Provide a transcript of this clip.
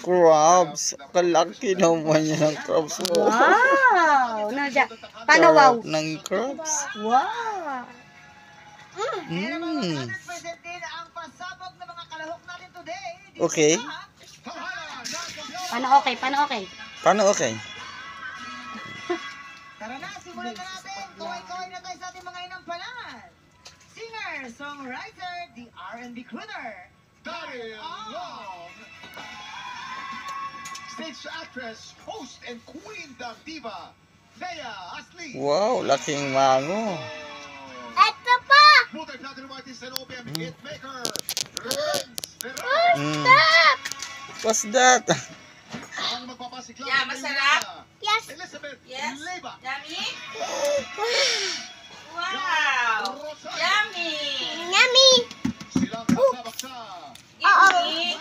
Crabs. Kalaki naman yan ng crabs mo. Wow! Paano wow? Ng crabs. Wow! Okay. Paano okay? Paano okay? Paano okay? Tara na, simulan na natin. Kaway-kaway na tayo sa ating mga inampalan. Singer, songwriter, the R&B crooner, Daryl Long. Stage actress, host, and queen of diva, Thea Asli. Wow, laking mango. Ito pa! Multi-platinum artist and OPM hitmaker, Renz Ferrari. What's that? Ang magpapasiklan Yeah, masarap? Yes. Elizabeth Yes. Leyva. Yummy? Wow! Rosario. Yummy! Yummy! Silang kasabak sa Yummy!